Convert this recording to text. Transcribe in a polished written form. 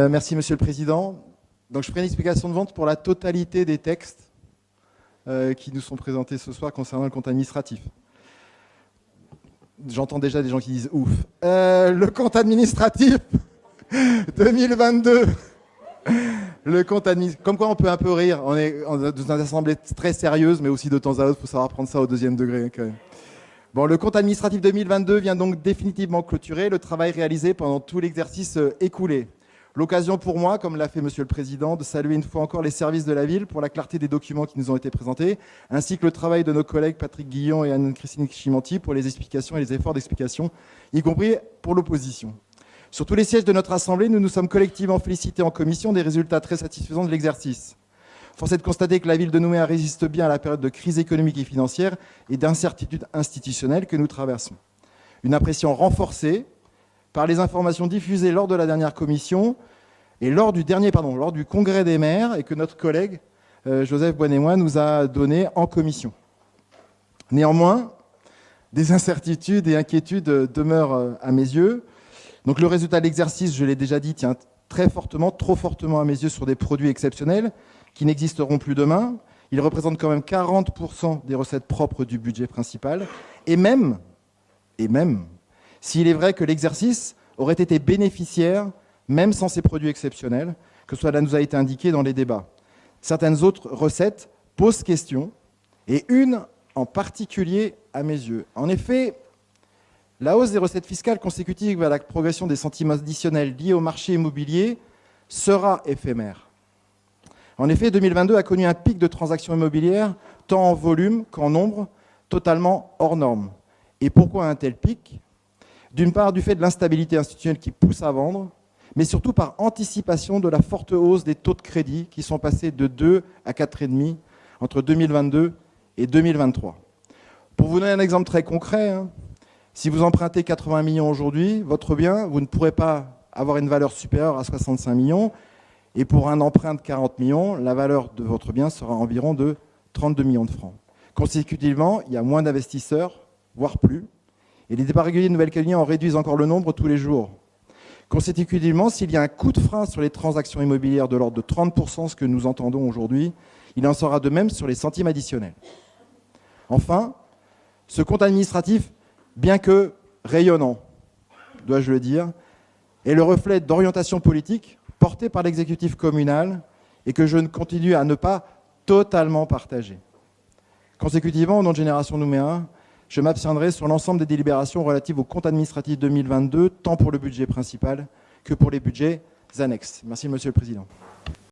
Merci Monsieur le Président. Donc, je ferai une explication de vote pour la totalité des textes qui nous sont présentés ce soir concernant le compte administratif. J'entends déjà des gens qui disent ouf. Le compte administratif 2022. Le compte administratif. Comme quoi on peut un peu rire. On est dans une assemblée très sérieuse, mais aussi de temps à autre, il faut savoir prendre ça au deuxième degré quand même. Bon, le compte administratif 2022 vient donc définitivement clôturer le travail réalisé pendant tout l'exercice écoulé. L'occasion pour moi, comme l'a fait Monsieur le Président, de saluer une fois encore les services de la ville pour la clarté des documents qui nous ont été présentés, ainsi que le travail de nos collègues Patrick Guillon et Anne-Christine Chimanti pour les explications et les efforts d'explication, y compris pour l'opposition. Sur tous les sièges de notre Assemblée, nous nous sommes collectivement félicités en commission des résultats très satisfaisants de l'exercice. Force est de constater que la ville de Nouméa résiste bien à la période de crise économique et financière et d'incertitude institutionnelle que nous traversons. Une impression renforcée par les informations diffusées lors de la dernière commission et lors du congrès des maires et que notre collègue Joseph Boisnémois nous a donné en commission. Néanmoins, des incertitudes et inquiétudes demeurent à mes yeux. Donc le résultat de l'exercice, je l'ai déjà dit, tient très fortement, trop fortement à mes yeux sur des produits exceptionnels qui n'existeront plus demain. Ils représentent quand même 40% des recettes propres du budget principal. Et même, s'il est vrai que l'exercice aurait été bénéficiaire, même sans ces produits exceptionnels, que cela nous a été indiqué dans les débats. Certaines autres recettes posent question, et une en particulier à mes yeux. En effet, la hausse des recettes fiscales consécutives à la progression des centimes additionnels liés au marché immobilier sera éphémère. En effet, 2022 a connu un pic de transactions immobilières, tant en volume qu'en nombre, totalement hors norme. Et pourquoi un tel pic ? D'une part, du fait de l'instabilité institutionnelle qui pousse à vendre, mais surtout par anticipation de la forte hausse des taux de crédit qui sont passés de 2 à 4,5 entre 2022 et 2023. Pour vous donner un exemple très concret, si vous empruntez 80 millions aujourd'hui, votre bien, vous ne pourrez pas avoir une valeur supérieure à 65 millions. Et pour un emprunt de 40 millions, la valeur de votre bien sera environ de 32 millions de francs. Consécutivement, il y a moins d'investisseurs, voire plus. Et les départs réguliers de Nouvelle-Calédonie en réduisent encore le nombre tous les jours. Consécutivement, s'il y a un coup de frein sur les transactions immobilières de l'ordre de 30%, ce que nous entendons aujourd'hui, il en sera de même sur les centimes additionnels. Enfin, ce compte administratif, bien que rayonnant, dois-je le dire, est le reflet d'orientation politique portée par l'exécutif communal et que je continue à ne pas totalement partager. Consécutivement, au nom de Génération Nouméa, je m'abstiendrai sur l'ensemble des délibérations relatives au compte administratif 2022, tant pour le budget principal que pour les budgets annexes. Merci, Monsieur le Président.